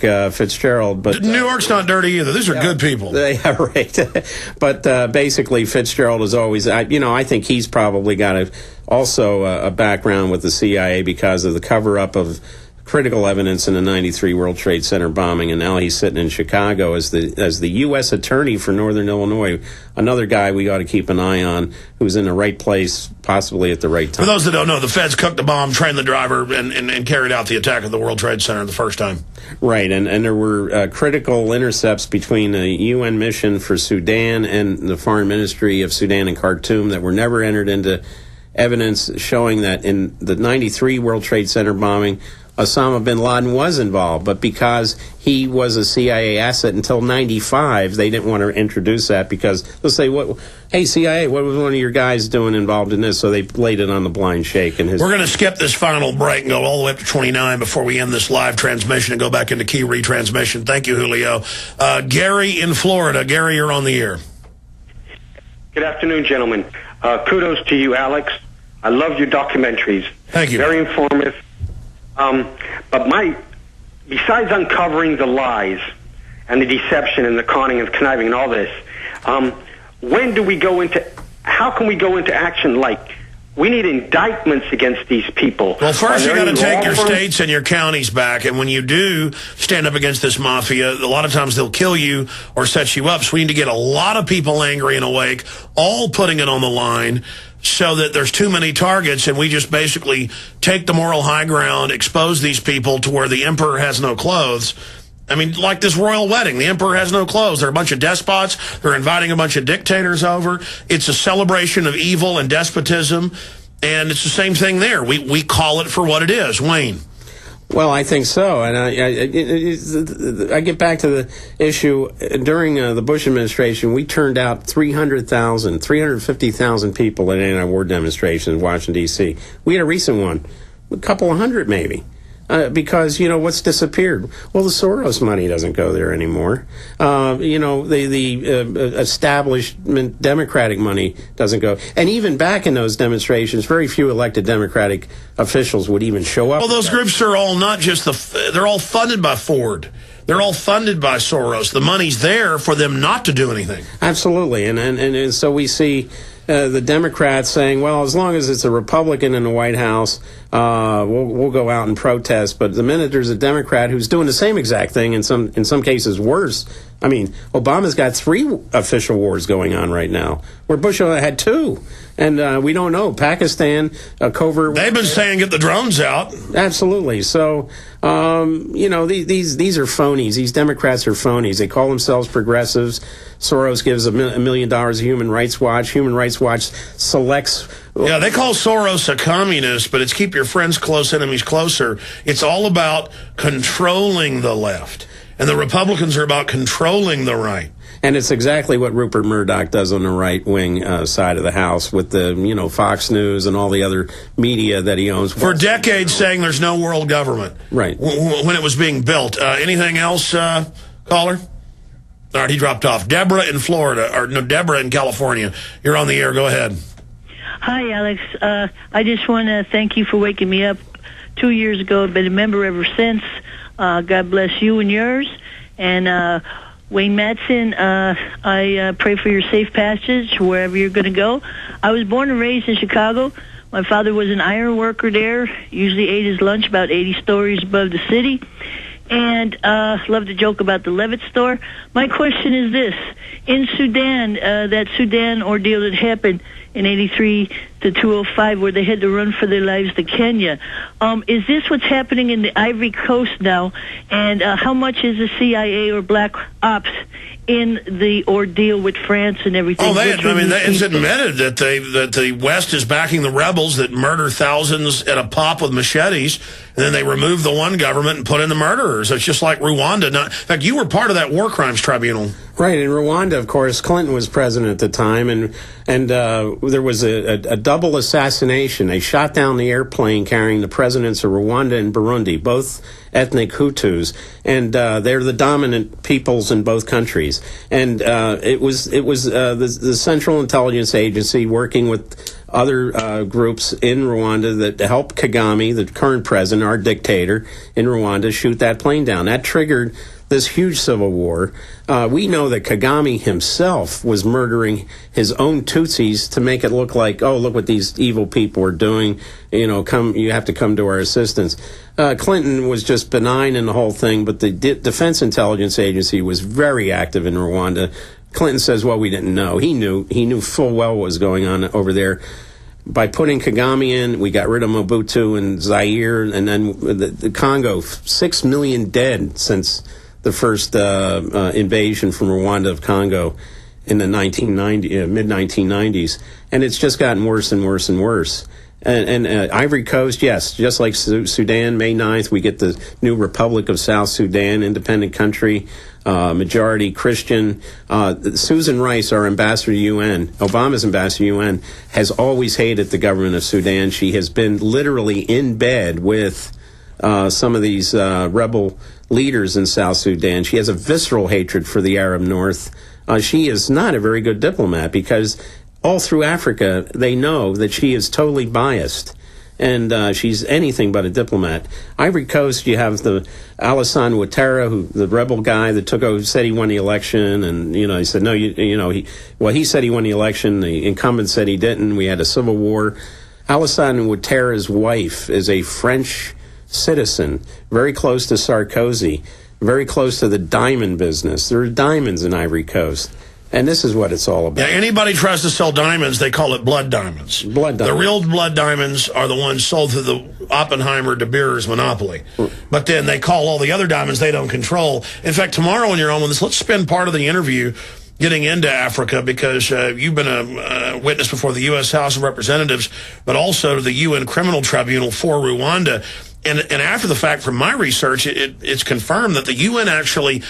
York, Fitzgerald. But New York's not dirty either. These are good people. Yeah, right. But basically, Fitzgerald is always, I think he's probably got also a background with the CIA because of the cover-up of critical evidence in the 93 World Trade Center bombing, and now he's sitting in Chicago as the U.S. Attorney for Northern Illinois, another guy we ought to keep an eye on, who's in the right place, possibly at the right time. For those that don't know, the feds cooked the bomb, trained the driver, and carried out the attack of the World Trade Center the first time. Right, and there were critical intercepts between the UN mission for Sudan and the Foreign Ministry of Sudan and Khartoum that were never entered into evidence, showing that in the 93 World Trade Center bombing, Osama bin Laden was involved, but because he was a CIA asset until 95, they didn't want to introduce that because they'll say, hey, CIA, what was one of your guys doing involved in this? So they laid it on the blind shake. We're going to skip this final break and go all the way up to 29 before we end this live transmission and go back into key retransmission. Thank you, Julio. Gary in Florida. Gary, you're on the air. Good afternoon, gentlemen. Kudos to you, Alex. I love your documentaries. Thank you. Very informative. But besides uncovering the lies and the deception and the conning and conniving and all this, how can we go into action? Like, we need indictments against these people. Well, first you got to take your states and your counties back, and when you do stand up against this mafia, a lot of times they'll kill you or set you up. So we need to get a lot of people angry and awake, all putting it on the line, so that there's too many targets, and we just basically take the moral high ground, expose these people to where the emperor has no clothes. I mean, like this royal wedding, the emperor has no clothes. They're a bunch of despots. They're inviting a bunch of dictators over. It's a celebration of evil and despotism, and it's the same thing there. We call it for what it is. Wayne. Well, I think so, and I get back to the issue. During the Bush administration, we turned out 350,000 people at anti-war demonstrations in Washington, D.C. We had a recent one, a couple of hundred maybe. Because, what's disappeared? Well, the Soros money doesn't go there anymore. The establishment Democratic money doesn't go. And even back in those demonstrations, very few elected Democratic officials would even show up. Well, those groups are all not just they're all funded by Ford. They're all funded by Soros. The money's there for them not to do anything. Absolutely. And so we see the Democrats saying, well, as long as it's a Republican in the White House, we'll go out and protest. But the minute there's a Democrat who's doing the same exact thing, in some cases worse. I mean, Obama's got 3 official wars going on right now, where Bush had 2. And we don't know. Pakistan, covert. They've been saying get the drones out. Absolutely. So, these are phonies. These Democrats are phonies. They call themselves progressives. Soros gives $1 million to Human Rights Watch. Human Rights Watch selects. Yeah, they call Soros a communist, but it's keep your friends close, enemies closer. It's all about controlling the left. And the Republicans are about controlling the right. And it's exactly what Rupert Murdoch does on the right-wing side of the house with the, Fox News and all the other media that he owns. For decades saying there's no world government. Right. When it was being built. Anything else, caller? All right, he dropped off. Deborah in Deborah in California. You're on the air. Go ahead. Hi, Alex. I just want to thank you for waking me up 2 years ago. I've been a member ever since. God bless you and yours. And Wayne-Madsen, I pray for your safe passage wherever you're going to go. I was born and raised in Chicago. My father was an iron worker there, usually ate his lunch about 80 stories above the city. And love to joke about the Levitt store. My question is this. In Sudan, that Sudan ordeal that happened in 83 to 205 where they had to run for their lives to Kenya, is this what's happening in the Ivory Coast now? And how much is the CIA or Black Ops in the ordeal with France and everything? Oh, it's admitted that the West is backing the rebels that murder thousands at a pop with machetes, and then they remove the one government and put in the murderers. It's just like Rwanda. In fact, you were part of that war crimes tribunal. Right, in Rwanda, of course, Clinton was president at the time, and there was a double assassination. They shot down the airplane carrying the presidents of Rwanda and Burundi, both ethnic Hutus, and they're the dominant peoples in both countries. And it was the Central Intelligence Agency working with other groups in Rwanda that helped Kagame, the current president, our dictator in Rwanda, shoot that plane down. That triggered this huge civil war. We know that Kagame himself was murdering his own Tutsis to make it look like, oh, look what these evil people are doing. You have to come to our assistance. Clinton was just benign in the whole thing, but the Defense Intelligence Agency was very active in Rwanda. Clinton says, well, we didn't know. He knew full well what was going on over there. By putting Kagame in, we got rid of Mobutu and Zaire, and then the Congo, 6 million dead since the first invasion from Rwanda of Congo in the mid-1990s. And it's just gotten worse and worse and worse. And Ivory Coast, yes, just like Sudan, May 9th, we get the new Republic of South Sudan, independent country, majority Christian. Susan Rice, our ambassador to UN, Obama's ambassador to UN, has always hated the government of Sudan. She has been literally in bed with some of these rebel leaders in South Sudan. She has a visceral hatred for the Arab North. She is not a very good diplomat because all through Africa, they know that she is totally biased, and she's anything but a diplomat. Ivory Coast, you have the Alassane Ouattara, the rebel guy that took over, said he won the election, and he said no. He said he won the election. The incumbent said he didn't. We had a civil war. Alassane Ouattara's wife is a French citizen, very close to Sarkozy, very close to the diamond business. There are diamonds in Ivory Coast. And this is what it's all about. Yeah, anybody tries to sell diamonds, they call it blood diamonds. Blood diamonds. The real blood diamonds are the ones sold through the Oppenheimer De Beers monopoly. But then they call all the other diamonds they don't control. In fact, tomorrow when you're on with us, let's spend part of the interview getting into Africa, because you've been a witness before the U.S. House of Representatives, but also to the UN Criminal Tribunal for Rwanda. And after the fact, from my research, it's confirmed that the UN actually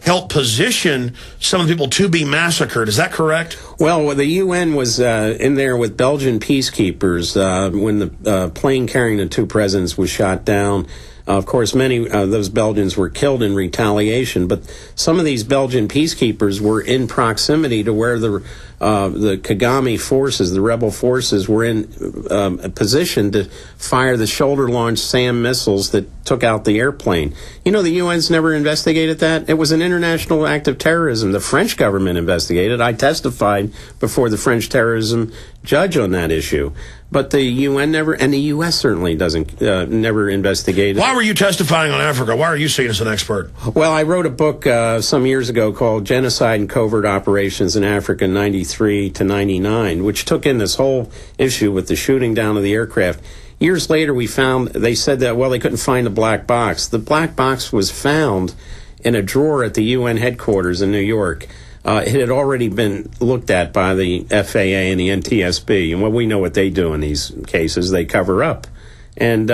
help position some of the people to be massacred. Is that correct? Well, the UN was in there with Belgian peacekeepers when the plane carrying the two presidents was shot down. Of course, many of those Belgians were killed in retaliation, but some of these Belgian peacekeepers were in proximity to where the Kagame forces, the rebel forces, were in a position to fire the shoulder-launched SAM missiles that took out the airplane. The UN's never investigated that. It was an international act of terrorism. The French government investigated. I testified before the French terrorism judge on that issue. But the UN never, and the U.S. certainly doesn't, never investigated. Why were you testifying on Africa? Why are you seen as an expert? Well, I wrote a book some years ago called Genocide and Covert Operations in Africa, 93 to 99, which took in this whole issue with the shooting down of the aircraft. Years later, they said that, they couldn't find the black box. The black box was found in a drawer at the UN headquarters in New York. It had already been looked at by the FAA and the NTSB, and we know what they do in these cases. They cover up. And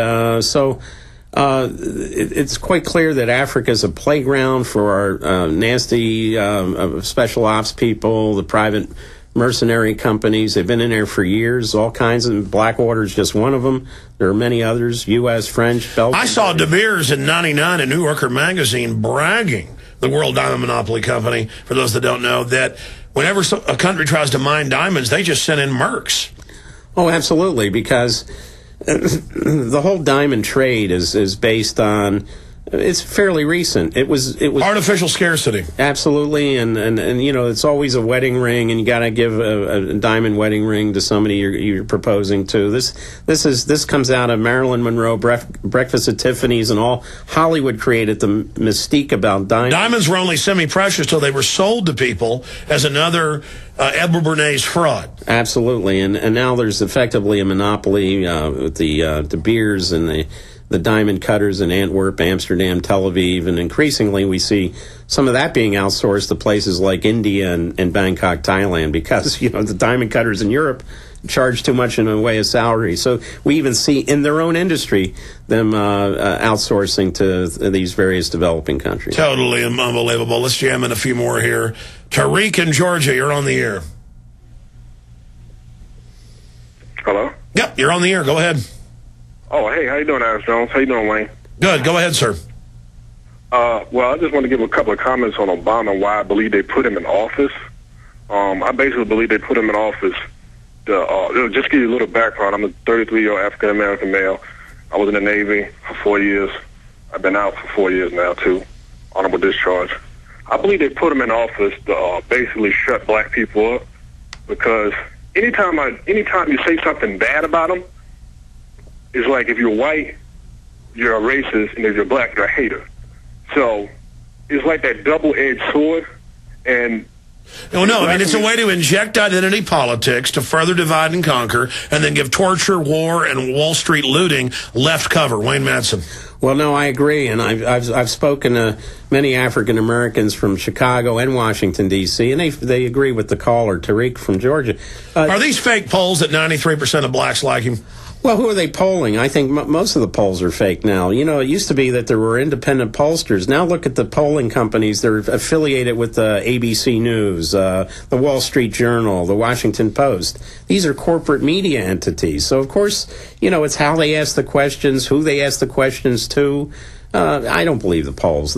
it's quite clear that Africa is a playground for our nasty special ops people, the private mercenary companies. They've been in there for years, all kinds of. Blackwater is just one of them. There are many others, U.S., French, Belgian. I saw De Beers in 99 in New Yorker magazine bragging, the World Diamond Monopoly Company, for those that don't know, that whenever a country tries to mine diamonds, they just send in mercs. Oh, absolutely, because the whole diamond trade is based on, it's fairly recent. It was artificial scarcity. Absolutely, and it's always a wedding ring, and you got to give a diamond wedding ring to somebody you're proposing to. This comes out of Marilyn Monroe, Breakfast at Tiffany's, and all. Hollywood created the mystique about diamonds. Diamonds were only semi-precious till they were sold to people as another Edward Bernays fraud. Absolutely, and now there's effectively a monopoly with the De Beers and the diamond cutters in Antwerp, Amsterdam, Tel Aviv, and increasingly we see some of that being outsourced to places like India and Bangkok, Thailand, because the diamond cutters in Europe charge too much in the way of salary. So we even see in their own industry them outsourcing to these various developing countries. Totally unbelievable. Let's jam in a few more here. Tariq in Georgia, you're on the air. Hello? Yep, you're on the air. Go ahead. Oh, hey, how you doing, Alex Jones? How you doing, Wayne? Good. Go ahead, sir. Well, I just want to give a couple of comments on Obama and why I believe they put him in office. I basically believe they put him in office just give you a little background. I'm a 33-year-old African-American male. I was in the Navy for 4 years. I've been out for 4 years now, too. Honorable discharge. I believe they put him in office to basically shut black people up, because anytime you say something bad about them, it's like if you're white, you're a racist, and if you're black, you're a hater. So it's like that double-edged sword, and no, I mean, it's a way to inject identity politics to further divide and conquer, and then give torture, war, and Wall Street looting left cover. Wayne-Madsen. Well, no, I agree, and I've spoken to many African Americans from Chicago and Washington, D.C., and they agree with the caller, Tariq from Georgia. Are these fake polls that 93% of blacks like him? Well, who are they polling? I think most of the polls are fake now. You know, it used to be that there were independent pollsters. Now look at the polling companies. They're affiliated with ABC News, the Wall Street Journal, the Washington Post. These are corporate media entities. So, of course, you know, it's how they ask the questions, who they ask the questions to. I don't believe the polls.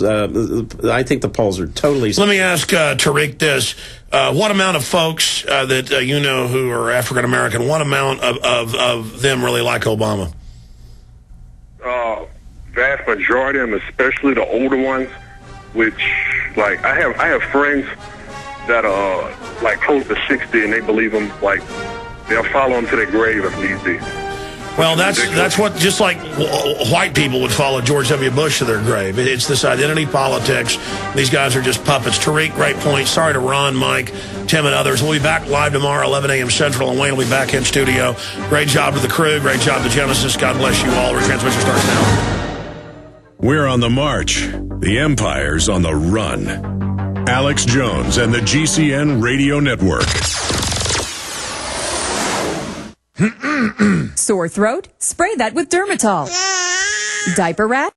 I think the polls are totally... Let me ask Tariq this. What amount of folks that you know who are African-American, what amount of them really like Obama? Vast majority of them, especially the older ones, which, like, I have friends that are, like, close to 60, and they believe him, like, they'll follow him to their grave if need be. Well, that's what, just like white people would follow George W. Bush to their grave. It's this identity politics. These guys are just puppets. Tariq, great point. Sorry to Ron, Mike, Tim, and others. We'll be back live tomorrow, 11 a.m. Central, and Wayne will be back in studio. Great job to the crew. Great job to Genesis. God bless you all. Retransmission starts now. We're on the march. The Empire's on the run. Alex Jones and the GCN Radio Network. Sore throat? Spray that with Dermatol. Diaper rash?